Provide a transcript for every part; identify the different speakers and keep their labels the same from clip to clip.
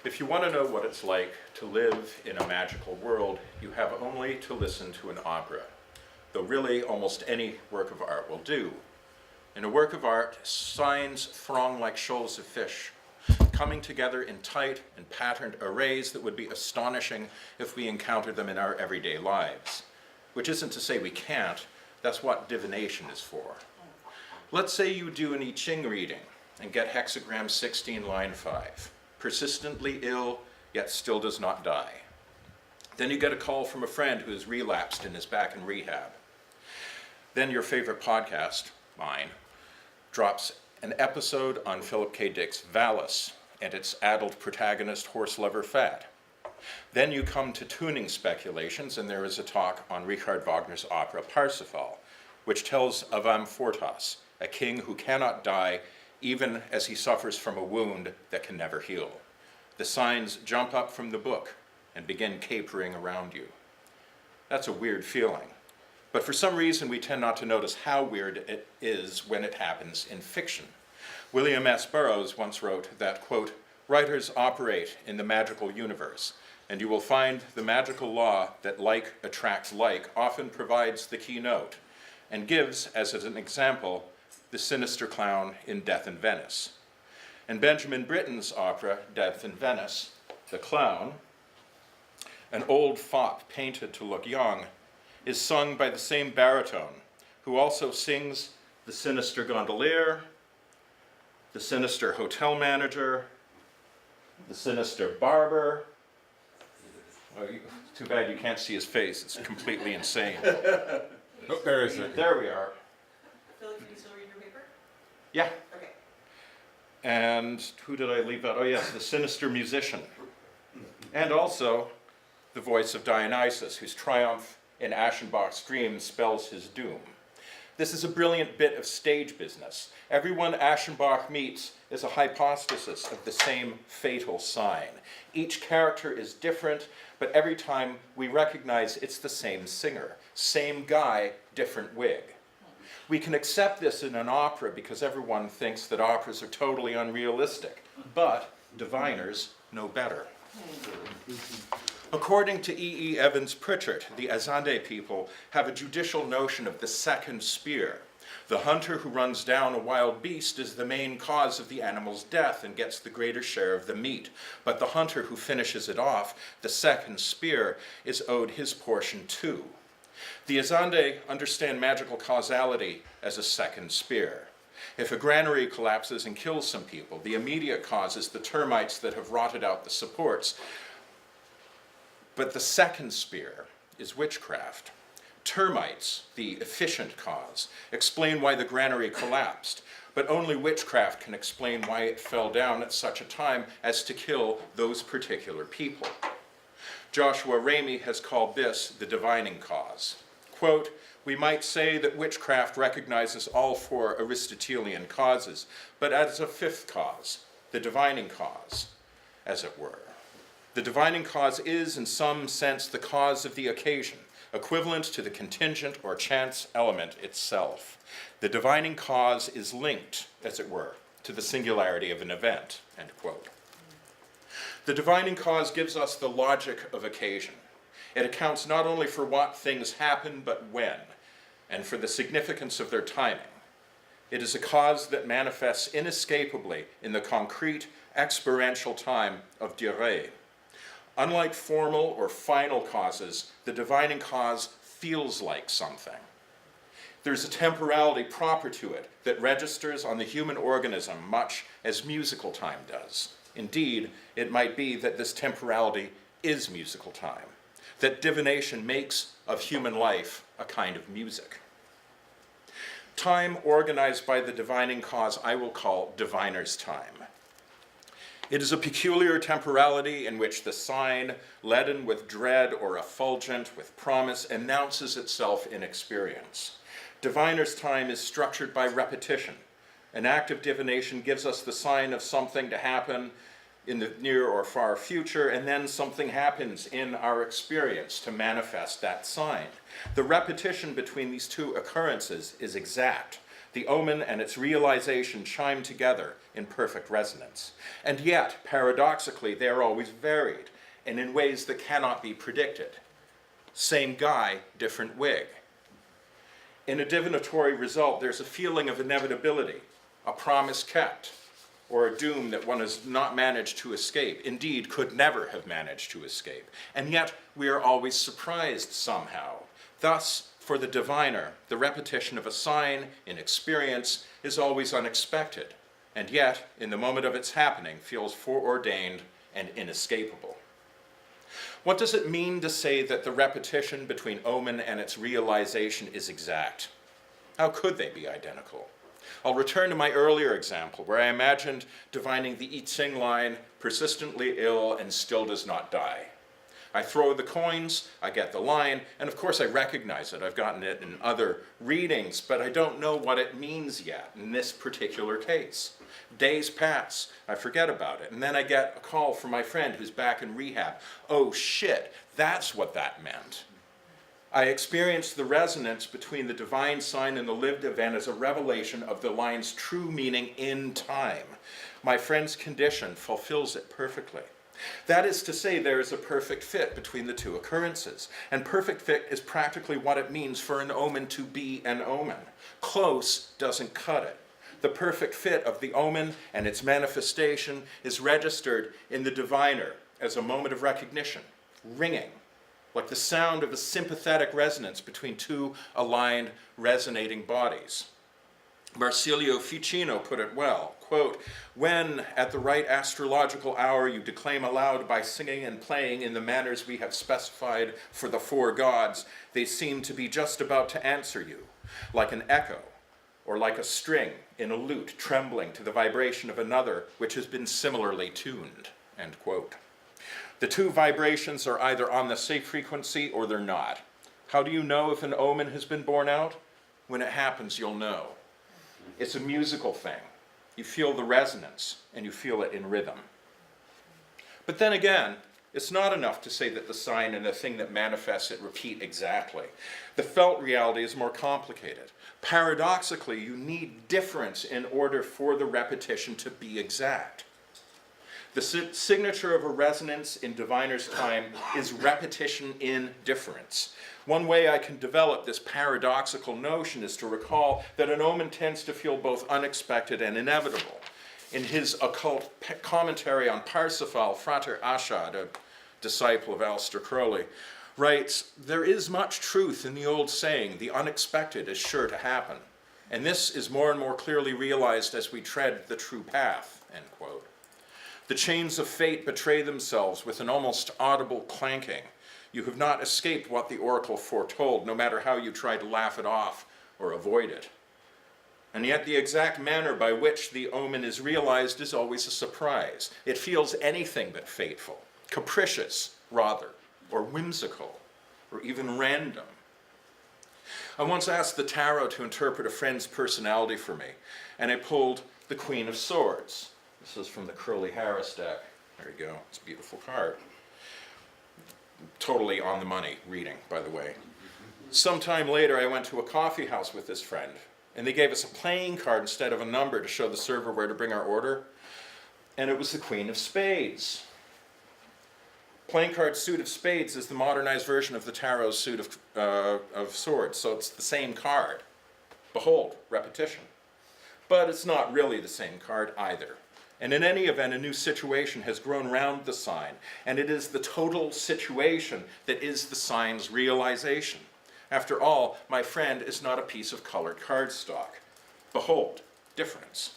Speaker 1: If you want to know what it's like to live in a magical world, you have only to listen to an opera, though really almost any work of art will do. In a work of art, signs throng like shoals of fish, coming together in tight and patterned arrays that would be astonishing if we encountered them in our everyday lives. Which isn't to say we can't, that's what divination is for. Let's say you do an I Ching reading and get hexagram 16, line 5. Persistently ill, yet still does not die. Then you get a call from a friend who has relapsed and is back in rehab. Then your favorite podcast, mine, drops an episode on Philip K. Dick's Valis and its adult protagonist, horse lover Fat. Then you come to tuning speculations, and there is a talk on Richard Wagner's opera Parsifal, which tells of Amfortas, a king who cannot die even as he suffers from a wound that can never heal. The signs jump up from the book and begin capering around you. That's a weird feeling. But for some reason, we tend not to notice how weird it is when it happens in fiction. William S. Burroughs once wrote that, quote, "Writers operate in the magical universe, and you will find the magical law that like attracts like often provides the keynote, and gives, as an example, the sinister clown in Death in Venice." In Benjamin Britten's opera, Death in Venice, the clown, an old fop painted to look young, is sung by the same baritone, who also sings the sinister gondolier, the sinister hotel manager, the sinister barber. Oh, too bad you can't see his face, it's completely insane.
Speaker 2: Oh, there is it.
Speaker 1: There we are.
Speaker 3: Philip, can you still read your paper?
Speaker 1: Yeah.
Speaker 3: Okay.
Speaker 1: And who did I leave out? Oh yes, the sinister musician. And also the voice of Dionysus, whose triumph in Aschenbach's dream spells his doom. This is a brilliant bit of stage business. Everyone Aschenbach meets is a hypostasis of the same fatal sign. Each character is different, but every time we recognize it's the same singer. Same guy, different wig. We can accept this in an opera because everyone thinks that operas are totally unrealistic, but diviners know better. According to E. Evans Pritchard, the Azande people have a judicial notion of the second spear. The hunter who runs down a wild beast is the main cause of the animal's death and gets the greater share of the meat. But the hunter who finishes it off, the second spear, is owed his portion too. The Azande understand magical causality as a second spear. If a granary collapses and kills some people, the immediate cause is the termites that have rotted out the supports. But the second spear is witchcraft. Termites, the efficient cause, explain why the granary collapsed, but only witchcraft can explain why it fell down at such a time as to kill those particular people. Joshua Ramey has called this the divining cause. Quote, "We might say that witchcraft recognizes all four Aristotelian causes, but as a fifth cause, the divining cause, as it were. The divining cause is, in some sense, the cause of the occasion, equivalent to the contingent or chance element itself. The divining cause is linked, as it were, to the singularity of an event," end quote. The divining cause gives us the logic of occasion. It accounts not only for what things happen, but when, and for the significance of their timing. It is a cause that manifests inescapably in the concrete, experiential time of durée. Unlike formal or final causes, the divining cause feels like something. There's a temporality proper to it that registers on the human organism much as musical time does. Indeed, it might be that this temporality is musical time, that divination makes of human life a kind of music. Time organized by the divining cause I will call diviner's time. It is a peculiar temporality in which the sign, leaden with dread or effulgent with promise, announces itself in experience. Diviner's time is structured by repetition. An act of divination gives us the sign of something to happen in the near or far future, and then something happens in our experience to manifest that sign. The repetition between these two occurrences is exact. The omen and its realization chime together in perfect resonance. And yet, paradoxically, they are always varied, and in ways that cannot be predicted. Same guy, different wig. In a divinatory result, there's a feeling of inevitability, a promise kept, or a doom that one has not managed to escape, indeed could never have managed to escape. And yet, we are always surprised somehow. Thus, for the diviner, the repetition of a sign in experience is always unexpected, and yet, in the moment of its happening, feels foreordained and inescapable. What does it mean to say that the repetition between omen and its realization is exact? How could they be identical? I'll return to my earlier example, where I imagined divining the I Ching line, persistently ill and still does not die. I throw the coins, I get the line, and of course I recognize it. I've gotten it in other readings, but I don't know what it means yet in this particular case. Days pass, I forget about it, and then I get a call from my friend who's back in rehab. Oh shit, that's what that meant. I experienced the resonance between the divine sign and the lived event as a revelation of the line's true meaning in time. My friend's condition fulfills it perfectly. That is to say, there is a perfect fit between the two occurrences, and perfect fit is practically what it means for an omen to be an omen. Close doesn't cut it. The perfect fit of the omen and its manifestation is registered in the diviner as a moment of recognition, ringing, like the sound of a sympathetic resonance between two aligned, resonating bodies. Marsilio Ficino put it well, quote, "When, at the right astrological hour, you declaim aloud by singing and playing in the manners we have specified for the four gods, they seem to be just about to answer you, like an echo, or like a string in a lute trembling to the vibration of another which has been similarly tuned," end quote. The two vibrations are either on the same frequency or they're not. How do you know if an omen has been borne out? When it happens, you'll know. It's a musical thing. You feel the resonance, and you feel it in rhythm. But then again, it's not enough to say that the sign and the thing that manifests it repeat exactly. The felt reality is more complicated. Paradoxically, you need difference in order for the repetition to be exact. The signature of a resonance in diviner's time is repetition in difference. One way I can develop this paradoxical notion is to recall that an omen tends to feel both unexpected and inevitable. In his occult commentary on Parsifal, Frater Ashad, a disciple of Aleister Crowley, writes, "There is much truth in the old saying, the unexpected is sure to happen. And this is more and more clearly realized as we tread the true path," end quote. The chains of fate betray themselves with an almost audible clanking. You have not escaped what the oracle foretold, no matter how you try to laugh it off or avoid it. And yet the exact manner by which the omen is realized is always a surprise. It feels anything but fateful, capricious, rather, or whimsical, or even random. I once asked the tarot to interpret a friend's personality for me, and I pulled the Queen of Swords. This is from the Curly Harris deck. There you go. It's a beautiful card. Totally on the money reading, by the way. Sometime later, I went to a coffee house with this friend, and they gave us a playing card instead of a number to show the server where to bring our order, and it was the Queen of Spades. Playing card suit of spades is the modernized version of the tarot suit of swords, so it's the same card. Behold, repetition. But it's not really the same card either. And in any event, a new situation has grown round the sign, and it is the total situation that is the sign's realization. After all, my friend is not a piece of colored cardstock. Behold, difference.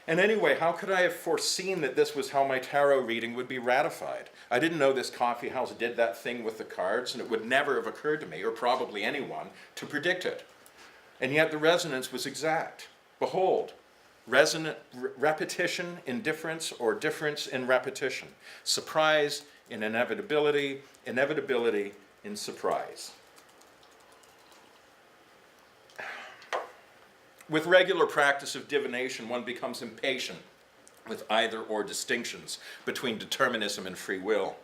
Speaker 1: And anyway, how could I have foreseen that this was how my tarot reading would be ratified? I didn't know this coffee house did that thing with the cards, and it would never have occurred to me, or probably anyone, to predict it. And yet the resonance was exact. Behold, repetition in difference, or difference in repetition. Surprise in inevitability, inevitability in surprise. With regular practice of divination, one becomes impatient with either or distinctions between determinism and free will.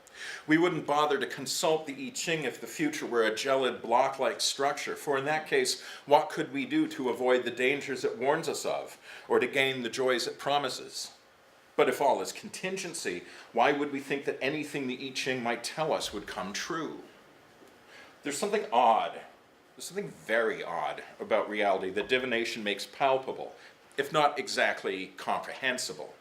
Speaker 1: We wouldn't bother to consult the I Ching if the future were a gelid block-like structure, for in that case, what could we do to avoid the dangers it warns us of, or to gain the joys it promises? But if all is contingency, why would we think that anything the I Ching might tell us would come true? There's something odd, there's something very odd about reality that divination makes palpable, if not exactly comprehensible.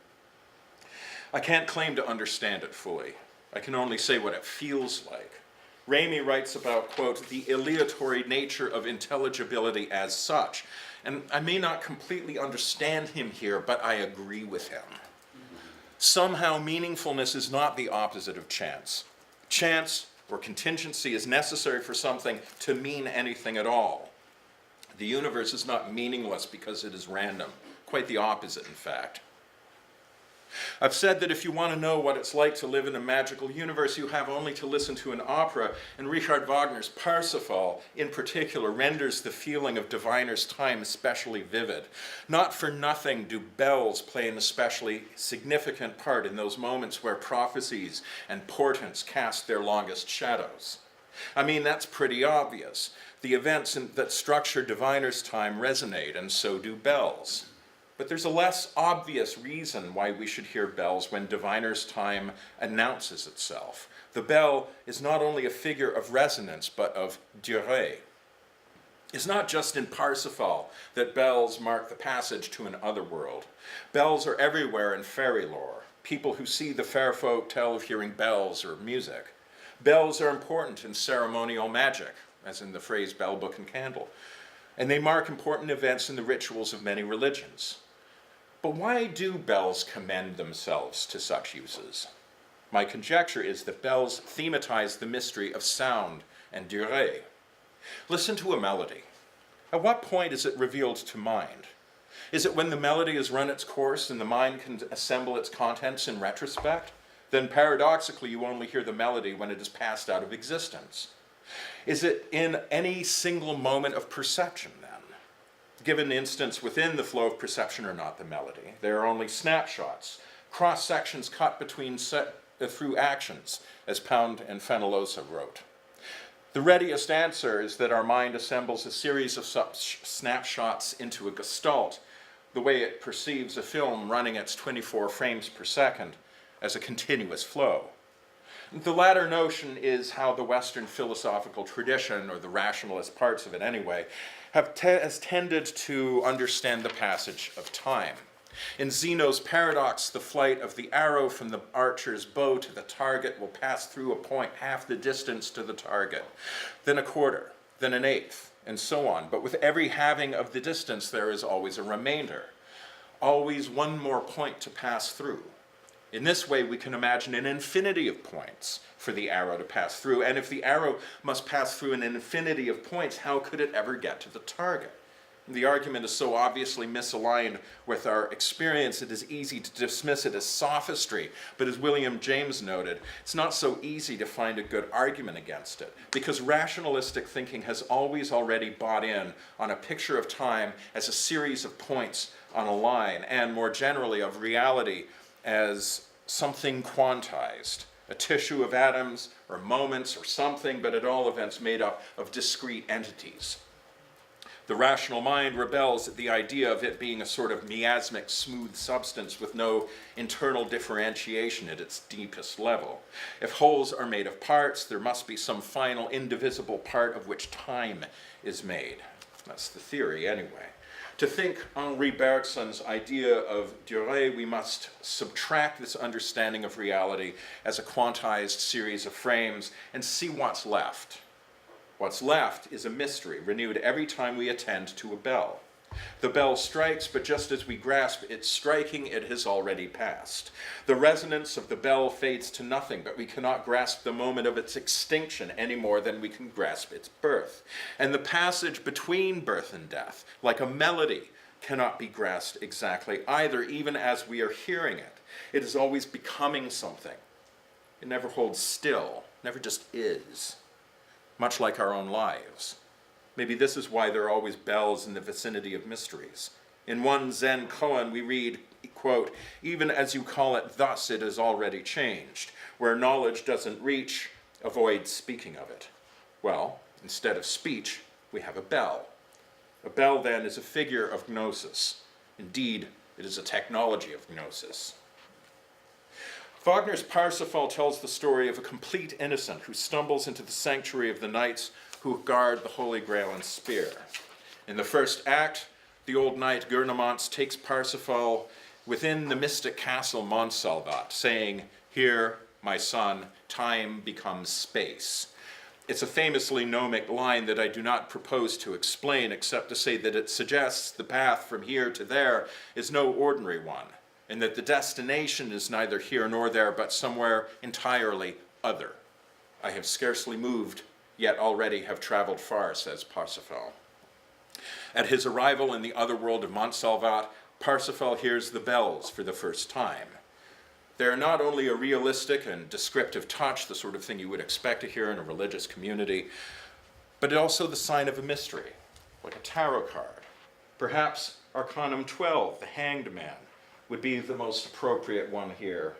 Speaker 1: I can't claim to understand it fully. I can only say what it feels like. Ramey writes about, quote, the aleatory nature of intelligibility as such. And I may not completely understand him here, but I agree with him. Somehow meaningfulness is not the opposite of chance. Chance or contingency is necessary for something to mean anything at all. The universe is not meaningless because it is random. Quite the opposite, in fact. I've said that if you want to know what it's like to live in a magical universe, you have only to listen to an opera, and Richard Wagner's Parsifal, in particular, renders the feeling of diviner's time especially vivid. Not for nothing do bells play an especially significant part in those moments where prophecies and portents cast their longest shadows. I mean, that's pretty obvious. The events that structure diviner's time resonate, and so do bells. But there's a less obvious reason why we should hear bells when diviner's time announces itself. The bell is not only a figure of resonance, but of durée. It's not just in Parsifal that bells mark the passage to an other world. Bells are everywhere in fairy lore. People who see the fair folk tell of hearing bells or music. Bells are important in ceremonial magic, as in the phrase bell, book, and candle. And they mark important events in the rituals of many religions. But why do bells commend themselves to such uses? My conjecture is that bells thematize the mystery of sound and durée. Listen to a melody. At what point is it revealed to mind? Is it when the melody has run its course and the mind can assemble its contents in retrospect? Then paradoxically you only hear the melody when it has passed out of existence. Is it in any single moment of perception then? Given instance within the flow of perception or not the melody, there are only snapshots, cross-sections cut between through actions, as Pound and Fenollosa wrote. The readiest answer is that our mind assembles a series of such snapshots into a gestalt, the way it perceives a film running at 24 frames per second as a continuous flow. The latter notion is how the Western philosophical tradition, or the rationalist parts of it anyway, has tended to understand the passage of time. In Zeno's paradox, the flight of the arrow from the archer's bow to the target will pass through a point half the distance to the target, then a quarter, then an eighth, and so on. But with every halving of the distance, there is always a remainder, always one more point to pass through. In this way, we can imagine an infinity of points for the arrow to pass through, and if the arrow must pass through an infinity of points, how could it ever get to the target? The argument is so obviously misaligned with our experience, it is easy to dismiss it as sophistry, but as William James noted, it's not so easy to find a good argument against it, because rationalistic thinking has always already bought in on a picture of time as a series of points on a line, and more generally of reality as something quantized, a tissue of atoms or moments or something, but at all events made up of discrete entities. The rational mind rebels at the idea of it being a sort of miasmic, smooth substance with no internal differentiation at its deepest level. If wholes are made of parts, there must be some final indivisible part of which time is made. That's the theory anyway. To think Henri Bergson's idea of durée, we must subtract this understanding of reality as a quantized series of frames and see what's left. What's left is a mystery renewed every time we attend to a bell. The bell strikes, but just as we grasp its striking, it has already passed. The resonance of the bell fades to nothing, but we cannot grasp the moment of its extinction any more than we can grasp its birth. And the passage between birth and death, like a melody, cannot be grasped exactly either, even as we are hearing it. It is always becoming something. It never holds still, never just is, much like our own lives. Maybe this is why there are always bells in the vicinity of mysteries. In one Zen koan we read, quote, "Even as you call it thus, it is already changed. Where knowledge doesn't reach, avoid speaking of it." Well, instead of speech, we have a bell. A bell, then, is a figure of gnosis. Indeed, it is a technology of gnosis. Wagner's Parsifal tells the story of a complete innocent who stumbles into the sanctuary of the knights who guard the Holy Grail and spear. In the first act, the old knight Gurnemanz takes Parsifal within the mystic castle Montsalvat, saying, "Here, my son, time becomes space." It's a famously gnomic line that I do not propose to explain, except to say that it suggests the path from here to there is no ordinary one, and that the destination is neither here nor there, but somewhere entirely other. "I have scarcely moved, yet already have traveled far," says Parsifal. At his arrival in the other world of Montsalvat, Parsifal hears the bells for the first time. They are not only a realistic and descriptive touch, the sort of thing you would expect to hear in a religious community, but also the sign of a mystery, like a tarot card. Perhaps Arcanum 12, the Hanged Man, would be the most appropriate one here.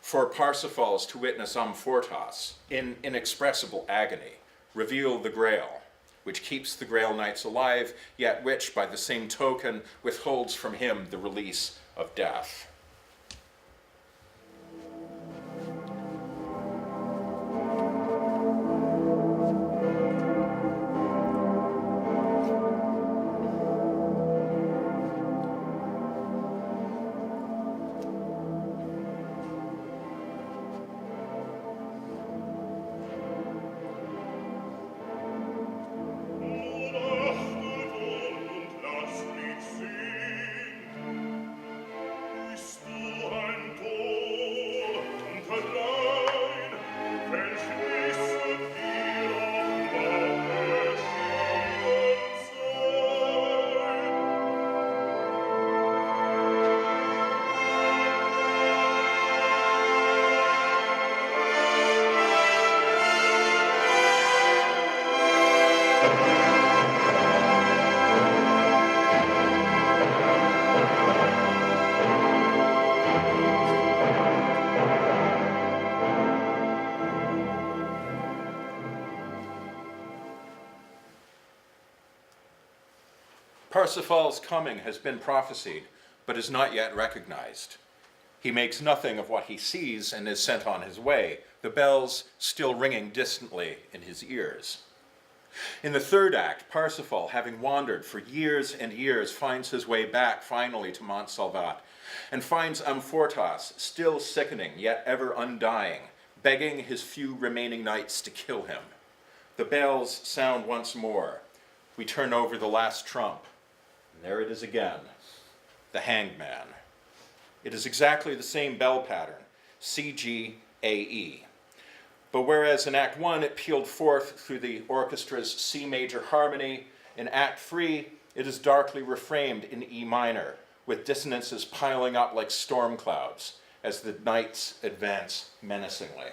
Speaker 1: For Parsifals to witness Amfortas, in inexpressible agony, reveal the Grail, which keeps the Grail Knights alive, yet which, by the same token, withholds from him the release of death. Parsifal's coming has been prophesied, but is not yet recognized. He makes nothing of what he sees and is sent on his way, the bells still ringing distantly in his ears. In the third act, Parsifal, having wandered for years and years, finds his way back finally to Montsalvat, and finds Amfortas still sickening, yet ever undying, begging his few remaining knights to kill him. The bells sound once more. We turn over the last trump. There it is again, the Hanged Man. It is exactly the same bell pattern, C-G-A-E. But whereas in Act 1 it pealed forth through the orchestra's C major harmony, in Act 3 it is darkly reframed in E minor, with dissonances piling up like storm clouds as the knights advance menacingly.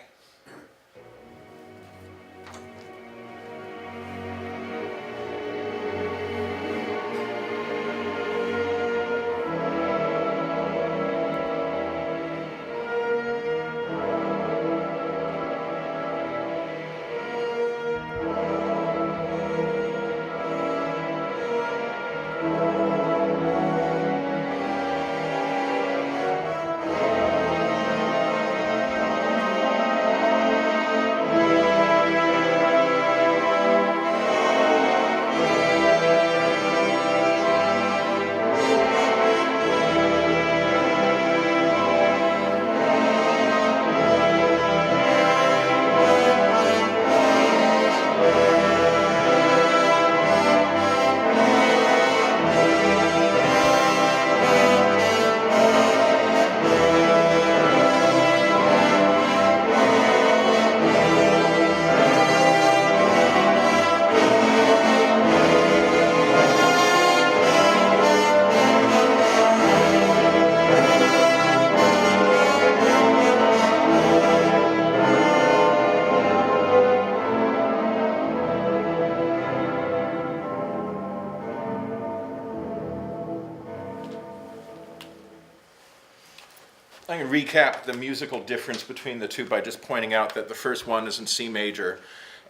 Speaker 1: I can recap the musical difference between the two by just pointing out that the first one is in C major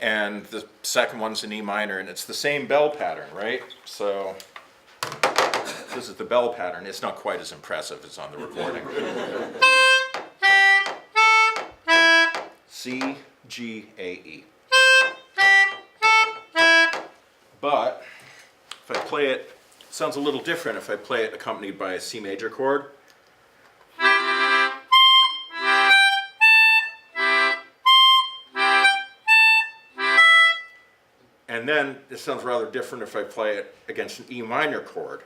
Speaker 1: and the second one's in E minor, and it's the same bell pattern, right? So this is the bell pattern. It's not quite as impressive as on the recording. C, G, A, E. But if I play it, it sounds a little different if I play it accompanied by a C major chord. And then it sounds rather different if I play it against an E minor chord.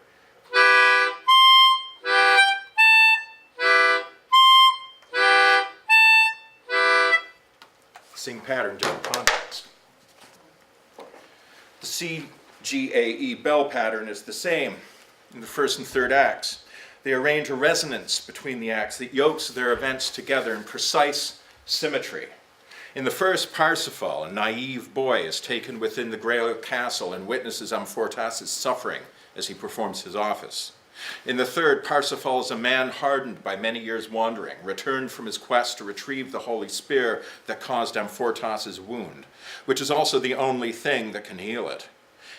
Speaker 1: Same pattern, different context. The C, G, A, E bell pattern is the same in the first and third acts. They arrange a resonance between the acts that yokes their events together in precise symmetry. In the first, Parsifal, a naive boy, is taken within the Grail castle and witnesses Amfortas's suffering as he performs his office. In the third, Parsifal is a man hardened by many years' wandering, returned from his quest to retrieve the holy spear that caused Amfortas's wound, which is also the only thing that can heal it.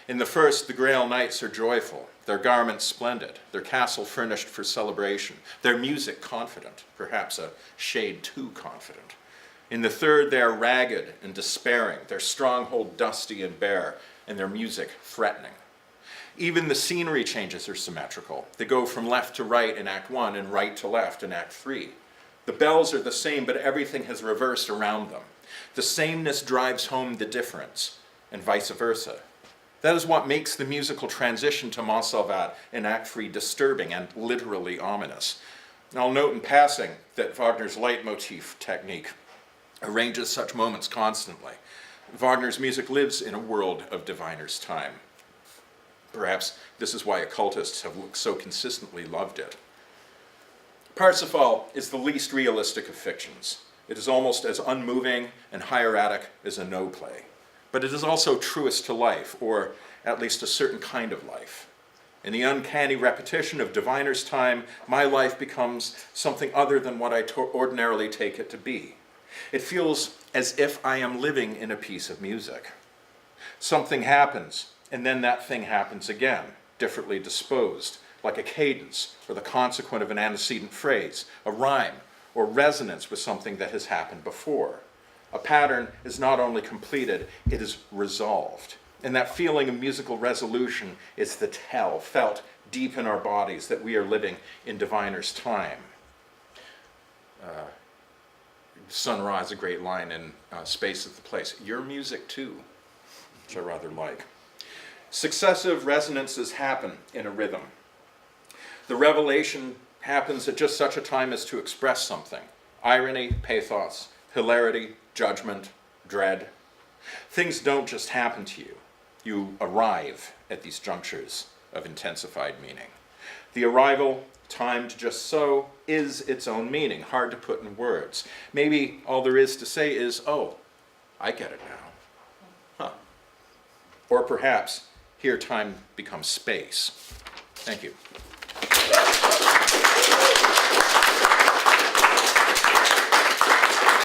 Speaker 1: In the first, the Grail knights are joyful, their garments splendid, their castle furnished for celebration, their music confident, perhaps a shade too confident. In the third, they are ragged and despairing, their stronghold dusty and bare, and their music threatening. Even the scenery changes are symmetrical. They go from left to right in Act 1 and right to left in Act 3. The bells are the same, but everything has reversed around them. The sameness drives home the difference, and vice versa. That is what makes the musical transition to Montsalvat in Act 3 disturbing and literally ominous. And I'll note in passing that Wagner's leitmotif technique arranges such moments constantly. Wagner's music lives in a world of diviner's time. Perhaps this is why occultists have so consistently loved it. Parsifal is the least realistic of fictions. It is almost as unmoving and hieratic as a no play. But it is also truest to life, or at least a certain kind of life. In the uncanny repetition of diviner's time, my life becomes something other than what I ordinarily take it to be. It feels as if I am living in a piece of music. Something happens, and then that thing happens again, differently disposed, like a cadence or the consequent of an antecedent phrase, a rhyme, or resonance with something that has happened before. A pattern is not only completed, it is resolved. And that feeling of musical resolution is the tell felt deep in our bodies that we are living in diviner's time. Sun Ra has a great line in Space is the Place. Your music too, which I rather like. Successive resonances happen in a rhythm. The revelation happens at just such a time as to express something. Irony, pathos, hilarity, judgment, dread. Things don't just happen to you. You arrive at these junctures of intensified meaning. The arrival, timed just so, is its own meaning, hard to put in words. Maybe all there is to say is, oh, I get it now. Huh. Or perhaps, here time becomes space. Thank you.